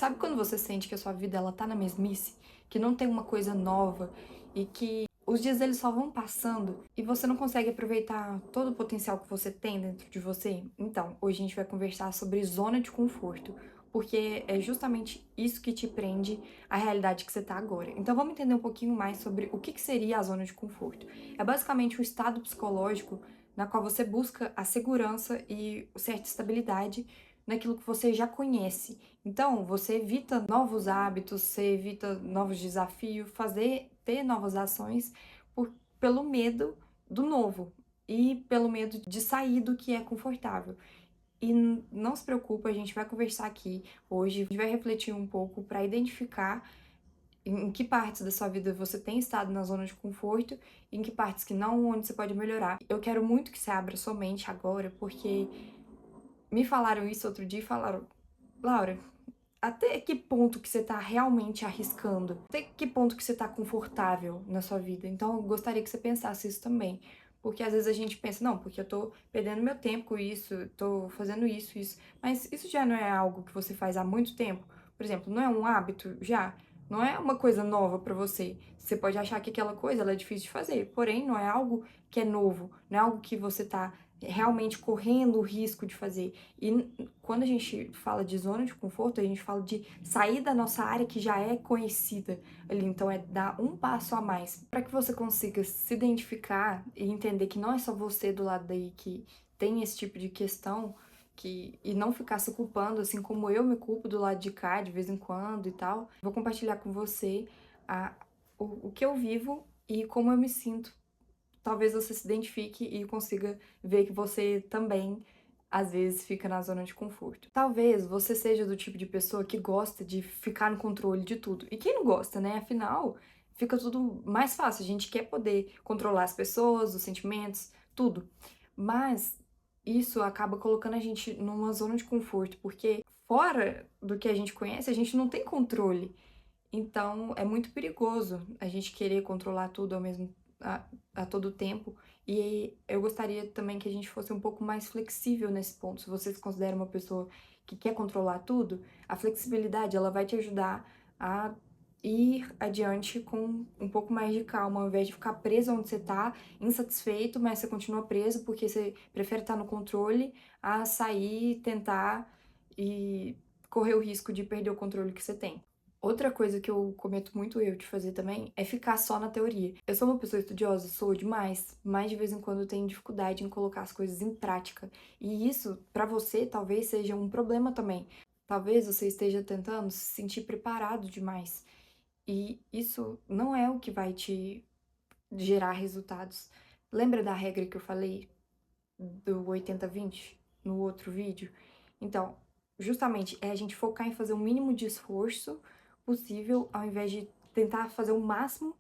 Sabe quando você sente que a sua vida ela tá na mesmice, que não tem uma coisa nova e que os dias eles só vão passando e você não consegue aproveitar todo o potencial que você tem dentro de você? Então, hoje a gente vai conversar sobre zona de conforto, porque é justamente isso que te prende à realidade que você tá agora. Então, vamos entender um pouquinho mais sobre o que seria a zona de conforto. É basicamente um estado psicológico na qual você busca a segurança e certa estabilidade naquilo que você já conhece. Então, você evita novos hábitos, você evita novos desafios, ter novas ações pelo medo do novo e pelo medo de sair do que é confortável. E não se preocupa, a gente vai conversar aqui hoje, a gente vai refletir um pouco para identificar em que partes da sua vida você tem estado na zona de conforto, e em que partes que não, onde você pode melhorar. Eu quero muito que você abra sua mente agora, porque me falaram isso outro dia e falaram, Laura, até que ponto que você tá realmente arriscando? Até que ponto que você tá confortável na sua vida? Então, eu gostaria que você pensasse isso também. Porque às vezes a gente pensa, não, porque eu tô perdendo meu tempo com isso, tô fazendo isso. Mas isso já não é algo que você faz há muito tempo? Por exemplo, não é um hábito já? Não é uma coisa nova pra você. Você pode achar que aquela coisa ela é difícil de fazer, porém não é algo que é novo, não é algo que você tá realmente correndo o risco de fazer. E quando a gente fala de zona de conforto, a gente fala de sair da nossa área que já é conhecida ali. Então, é dar um passo a mais para que você consiga se identificar e entender que não é só você do lado daí que tem esse tipo de questão. E não ficar se culpando, assim como eu me culpo do lado de cá de vez em quando e tal. Vou compartilhar com você a, o que eu vivo e como eu me sinto. Talvez você se identifique e consiga ver que você também, às vezes, fica na zona de conforto. Talvez você seja do tipo de pessoa que gosta de ficar no controle de tudo. E quem não gosta, né? Afinal, fica tudo mais fácil. A gente quer poder controlar as pessoas, os sentimentos, tudo. Mas isso acaba colocando a gente numa zona de conforto, porque fora do que a gente conhece, a gente não tem controle. Então, é muito perigoso a gente querer controlar tudo a todo tempo. E eu gostaria também que a gente fosse um pouco mais flexível nesse ponto. Se você se considera uma pessoa que quer controlar tudo, a flexibilidade ela vai te ajudar a ir adiante com um pouco mais de calma, ao invés de ficar preso onde você tá, insatisfeito, mas você continua preso porque você prefere estar no controle a sair, tentar e correr o risco de perder o controle que você tem. Outra coisa que eu cometo muito erro de fazer também é ficar só na teoria. Eu sou uma pessoa estudiosa, sou demais, mas de vez em quando eu tenho dificuldade em colocar as coisas em prática. E isso, pra você, talvez seja um problema também. Talvez você esteja tentando se sentir preparado demais. E isso não é o que vai te gerar resultados. Lembra da regra que eu falei do 80-20 no outro vídeo? Então, justamente é a gente focar em fazer o mínimo de esforço possível ao invés de tentar fazer o máximo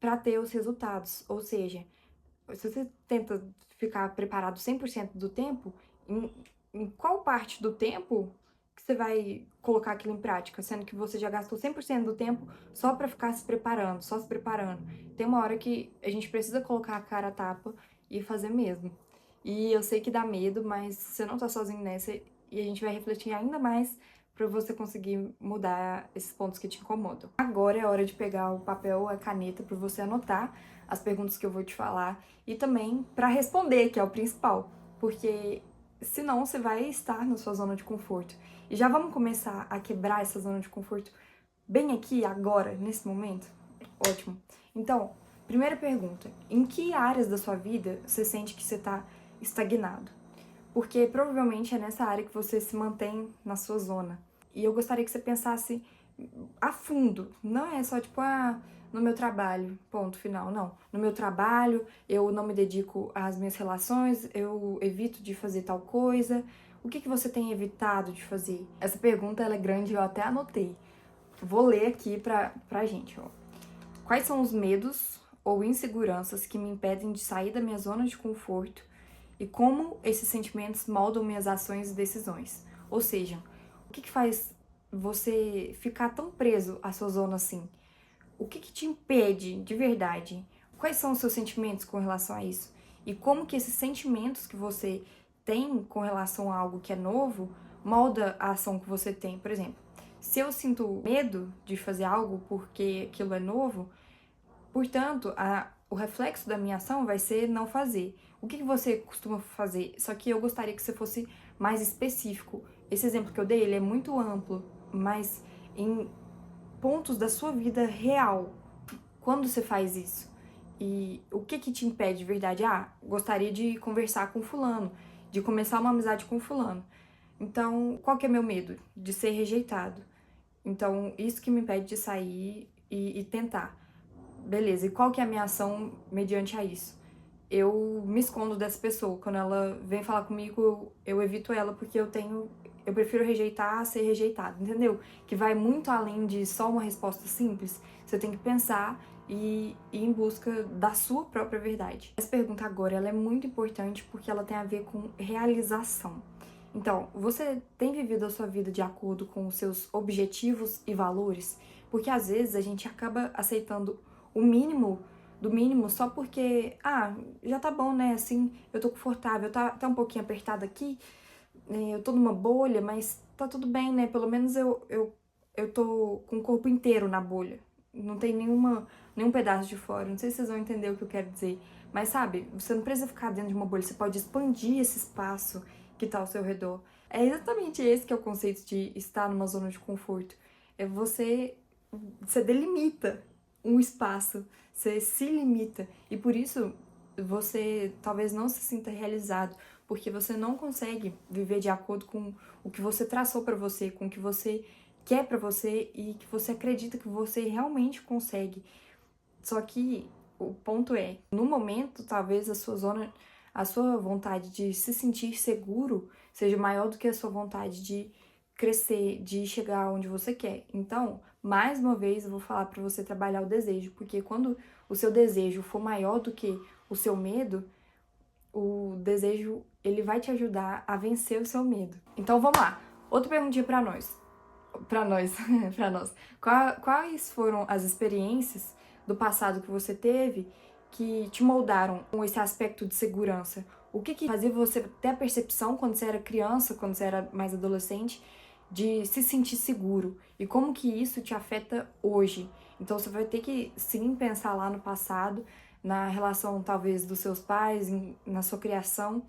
para ter os resultados. Ou seja, se você tenta ficar preparado 100% do tempo, em, em qual parte do tempo que você vai colocar aquilo em prática, sendo que você já gastou 100% do tempo só para ficar se preparando, só se preparando. Tem uma hora que a gente precisa colocar a cara a tapa e fazer mesmo. E eu sei que dá medo, mas você não tá sozinho nessa e a gente vai refletir ainda mais para você conseguir mudar esses pontos que te incomodam. Agora é hora de pegar o papel ou a caneta para você anotar as perguntas que eu vou te falar e também para responder, que é o principal, porque senão você vai estar na sua zona de conforto. E já vamos começar a quebrar essa zona de conforto bem aqui, agora, nesse momento? Ótimo. Então, primeira pergunta: em que áreas da sua vida você sente que você está estagnado? Porque provavelmente é nessa área que você se mantém na sua zona. E eu gostaria que você pensasse a fundo. Não é só tipo, no meu trabalho, ponto final. Não. No meu trabalho, eu não me dedico às minhas relações, eu evito de fazer tal coisa. O que você tem evitado de fazer? Essa pergunta ela é grande, eu até anotei. Vou ler aqui pra gente, ó. Quais são os medos ou inseguranças que me impedem de sair da minha zona de conforto e como esses sentimentos moldam minhas ações e decisões? Ou seja, o que faz você ficar tão preso à sua zona assim? O que te impede de verdade? Quais são os seus sentimentos com relação a isso? E como que esses sentimentos que você tem com relação a algo que é novo molda a ação que você tem? Por exemplo, Se eu sinto medo de fazer algo porque aquilo é novo, portanto, o reflexo da minha ação vai ser não fazer. O que você costuma fazer? Só que eu gostaria que você fosse mais específico. Esse exemplo que eu dei, ele é muito amplo, mas em pontos da sua vida real, quando você faz isso? E o que te impede de verdade? Ah, gostaria de conversar com fulano, de começar uma amizade com fulano. Então, qual que é meu medo? De ser rejeitado. Então, isso que me impede de sair e tentar. Beleza, e qual que é a minha ação mediante a isso? Eu me escondo dessa pessoa. Quando ela vem falar comigo, eu evito ela porque eu prefiro rejeitar a ser rejeitado, entendeu? Que vai muito além de só uma resposta simples. Você tem que pensar e ir em busca da sua própria verdade. Essa pergunta agora, ela é muito importante porque ela tem a ver com realização. Então, você tem vivido a sua vida de acordo com os seus objetivos e valores? Porque às vezes a gente acaba aceitando o mínimo do mínimo só porque, já tá bom, né? Assim, eu tô confortável, tá um pouquinho apertado aqui, né? Eu tô numa bolha, mas tá tudo bem, né? Pelo menos eu tô com o corpo inteiro na bolha. Não tem nenhum pedaço de fora. Não sei se vocês vão entender o que eu quero dizer. Mas sabe, você não precisa ficar dentro de uma bolha, você pode expandir esse espaço que tá ao seu redor. É exatamente esse que é o conceito de estar numa zona de conforto. É você delimita um espaço, você se limita. E por isso você talvez não se sinta realizado, porque você não consegue viver de acordo com o que você traçou pra você, com o que você quer pra você e que você acredita que você realmente consegue. Só que o ponto é, no momento, talvez a sua vontade de se sentir seguro seja maior do que a sua vontade de crescer, de chegar onde você quer. Então, mais uma vez, eu vou falar para você trabalhar o desejo, porque quando o seu desejo for maior do que o seu medo, o desejo, ele vai te ajudar a vencer o seu medo. Então, vamos lá. Outra perguntinha para nós. Para nós, para nós. Quais foram as experiências do passado que você teve que te moldaram com esse aspecto de segurança? O que fazia você ter a percepção quando você era criança, quando você era mais adolescente, de se sentir seguro? E como que isso te afeta hoje? Então você vai ter que sim pensar lá no passado, na relação talvez dos seus pais, na sua criação,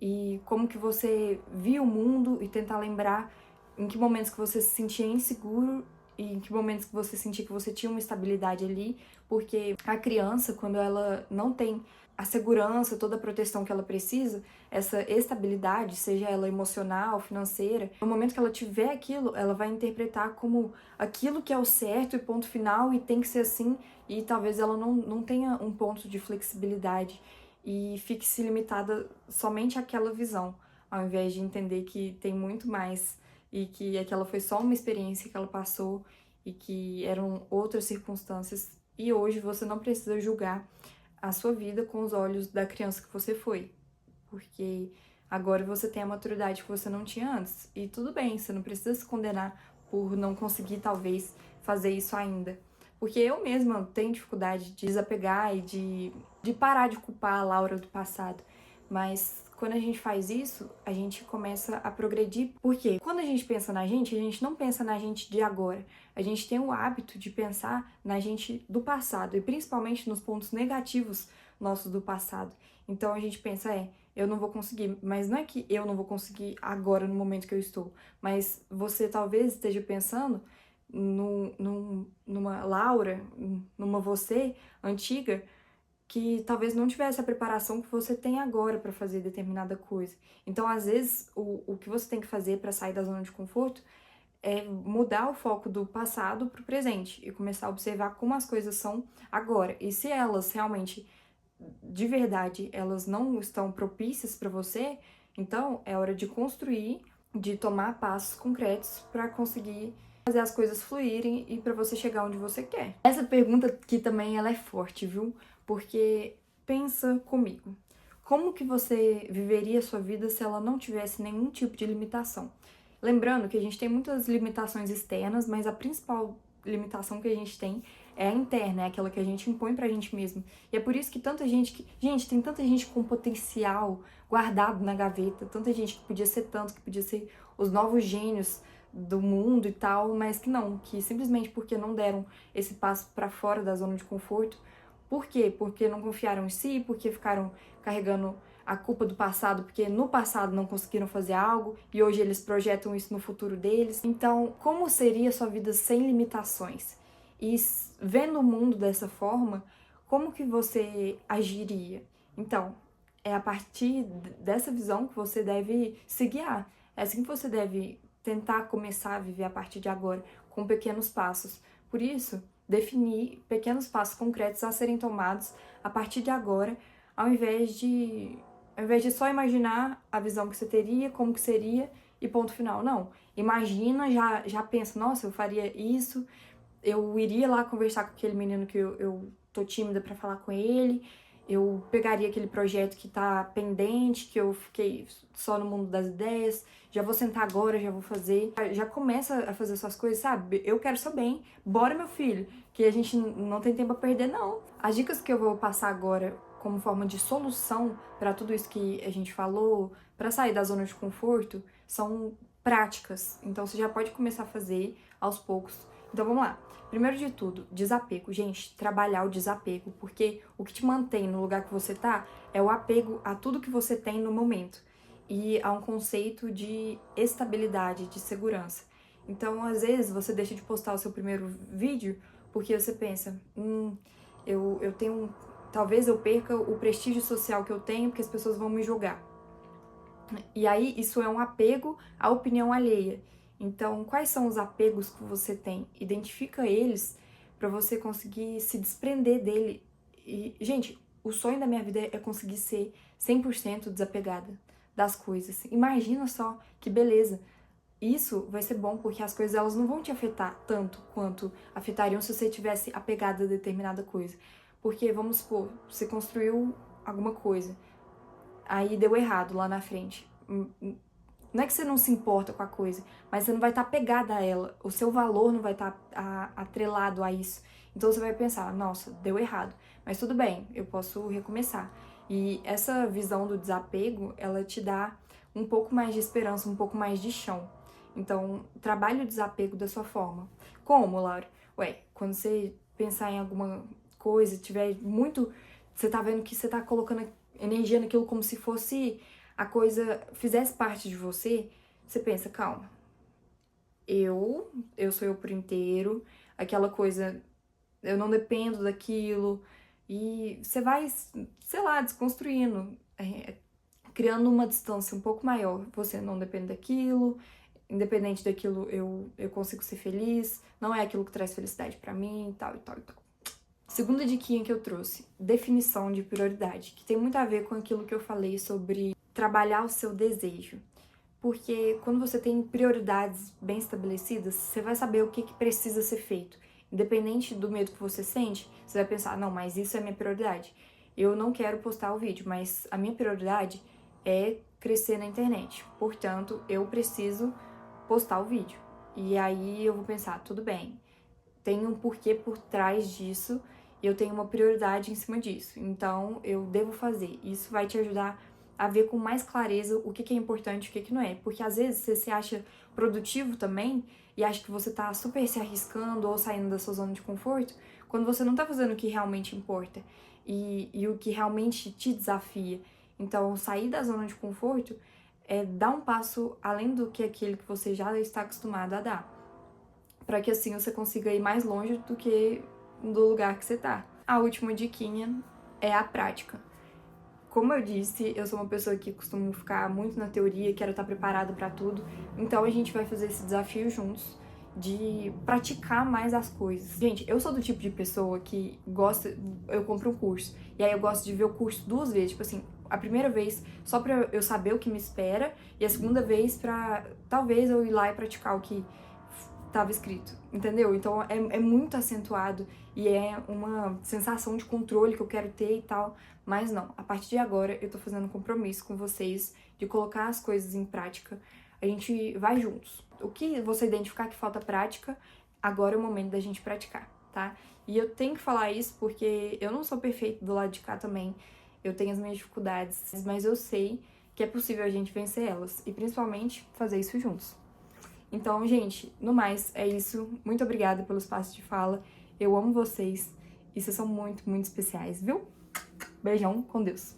e como que você via o mundo e tentar lembrar em que momentos que você se sentia inseguro e em que momentos que você sentia que você tinha uma estabilidade ali, porque a criança, quando ela não tem a segurança, toda a proteção que ela precisa, essa estabilidade, seja ela emocional, financeira, no momento que ela tiver aquilo, ela vai interpretar como aquilo que é o certo e ponto final e tem que ser assim, e talvez ela não tenha um ponto de flexibilidade e fique se limitada somente àquela visão, ao invés de entender que tem muito mais e que aquela foi só uma experiência que ela passou e que eram outras circunstâncias. E hoje você não precisa julgar a sua vida com os olhos da criança que você foi, porque agora você tem a maturidade que você não tinha antes. E tudo bem, você não precisa se condenar por não conseguir, talvez, fazer isso ainda. Porque eu mesma tenho dificuldade de desapegar e de parar de culpar a Laura do passado. Mas quando a gente faz isso, a gente começa a progredir. Porque quando a gente pensa na gente não pensa na gente de agora. A gente tem o hábito de pensar na gente do passado, e principalmente nos pontos negativos nossos do passado. Então a gente pensa, eu não vou conseguir, mas não é que eu não vou conseguir agora, no momento que eu estou, mas você talvez esteja pensando numa Laura, numa você antiga, que talvez não tivesse a preparação que você tem agora para fazer determinada coisa. Então, às vezes, o que você tem que fazer para sair da zona de conforto é mudar o foco do passado para o presente e começar a observar como as coisas são agora. E se elas realmente, de verdade, elas não estão propícias para você, então é hora de construir, de tomar passos concretos para conseguir fazer as coisas fluírem e para você chegar onde você quer. Essa pergunta aqui também ela é forte, viu? Porque pensa comigo. Como que você viveria a sua vida se ela não tivesse nenhum tipo de limitação? Lembrando que a gente tem muitas limitações externas, mas a principal limitação que a gente tem é a interna, é aquela que a gente impõe pra gente mesmo. E é por isso que tanta gente Gente, tem tanta gente com potencial guardado na gaveta, tanta gente que podia ser tanto, que podia ser os novos gênios do mundo e tal, mas que não, que simplesmente porque não deram esse passo para fora da zona de conforto. Por quê? Porque não confiaram em si, porque ficaram carregando a culpa do passado, porque no passado não conseguiram fazer algo e hoje eles projetam isso no futuro deles. Então, como seria sua vida sem limitações? E vendo o mundo dessa forma, como que você agiria? Então, é a partir dessa visão que você deve se guiar. É assim que você deve tentar começar a viver a partir de agora, com pequenos passos. Por isso, definir pequenos passos concretos a serem tomados a partir de agora, ao invés de só imaginar a visão que você teria, como que seria e ponto final. Não, imagina, já pensa, nossa, eu faria isso, eu iria lá conversar com aquele menino que eu tô tímida pra falar com ele, eu pegaria aquele projeto que tá pendente, que eu fiquei só no mundo das ideias, já vou sentar agora, já vou fazer. Já começa a fazer suas coisas, sabe? Eu quero seu bem, bora meu filho, que a gente não tem tempo a perder, não. As dicas que eu vou passar agora como forma de solução para tudo isso que a gente falou, para sair da zona de conforto, são práticas. Então você já pode começar a fazer aos poucos. Então vamos lá. Primeiro de tudo, desapego. Gente, trabalhar o desapego, porque o que te mantém no lugar que você tá é o apego a tudo que você tem no momento e a um conceito de estabilidade, de segurança. Então, às vezes, você deixa de postar o seu primeiro vídeo porque você pensa, eu tenho. Talvez eu perca o prestígio social que eu tenho porque as pessoas vão me julgar. E aí, isso é um apego à opinião alheia. Então, quais são os apegos que você tem? Identifica eles para você conseguir se desprender dele. E, gente, o sonho da minha vida é conseguir ser 100% desapegada das coisas. Imagina só que beleza. Isso vai ser bom porque as coisas elas não vão te afetar tanto quanto afetariam se você tivesse apegada a determinada coisa. Porque, vamos supor, você construiu alguma coisa, aí deu errado lá na frente. Não é que você não se importa com a coisa, mas você não vai estar apegada a ela. O seu valor não vai estar atrelado a isso. Então você vai pensar, nossa, deu errado. Mas tudo bem, eu posso recomeçar. E essa visão do desapego, ela te dá um pouco mais de esperança, um pouco mais de chão. Então, trabalhe o desapego da sua forma. Como, Laura? Ué, quando você pensar em alguma coisa, tiver muito... Você tá vendo que você tá colocando energia naquilo como se fosse a coisa fizesse parte de você, você pensa, calma, eu sou eu por inteiro, aquela coisa, eu não dependo daquilo, e você vai, sei lá, desconstruindo, criando uma distância um pouco maior. Você não depende daquilo, independente daquilo eu consigo ser feliz, não é aquilo que traz felicidade pra mim, e tal, e tal, e tal. Segunda diquinha que eu trouxe, definição de prioridade, que tem muito a ver com aquilo que eu falei sobre trabalhar o seu desejo. Porque quando você tem prioridades bem estabelecidas, você vai saber o que precisa ser feito. Independente do medo que você sente, você vai pensar, não, mas isso é minha prioridade. Eu não quero postar o vídeo, mas a minha prioridade é crescer na internet. Portanto, eu preciso postar o vídeo. E aí eu vou pensar, tudo bem, tem um porquê por trás disso e eu tenho uma prioridade em cima disso. Então, eu devo fazer. Isso vai te ajudar a ver com mais clareza o que é importante e o que não é. Porque às vezes você se acha produtivo também e acha que você tá super se arriscando ou saindo da sua zona de conforto, quando você não tá fazendo o que realmente importa e o que realmente te desafia. Então, sair da zona de conforto é dar um passo além do que aquele que você já está acostumado a dar, para que assim você consiga ir mais longe do que do lugar que você tá. A última diquinha é a prática. Como eu disse, eu sou uma pessoa que costumo ficar muito na teoria, quero estar preparada para tudo, então a gente vai fazer esse desafio juntos de praticar mais as coisas. Gente, eu sou do tipo de pessoa que gosta, eu compro um curso, e aí eu gosto de ver o curso duas vezes, tipo assim, a primeira vez só pra eu saber o que me espera, e a segunda vez pra talvez eu ir lá e praticar o que estava escrito, entendeu? Então é muito acentuado e é uma sensação de controle que eu quero ter e tal, mas não, a partir de agora eu tô fazendo um compromisso com vocês de colocar as coisas em prática, a gente vai juntos. O que você identificar que falta prática, agora é o momento da gente praticar, tá? E eu tenho que falar isso porque eu não sou perfeita do lado de cá também, eu tenho as minhas dificuldades, mas eu sei que é possível a gente vencer elas e principalmente fazer isso juntos. Então, gente, no mais, é isso. Muito obrigada pelo espaço de fala. Eu amo vocês e vocês são muito, muito especiais, viu? Beijão, com Deus.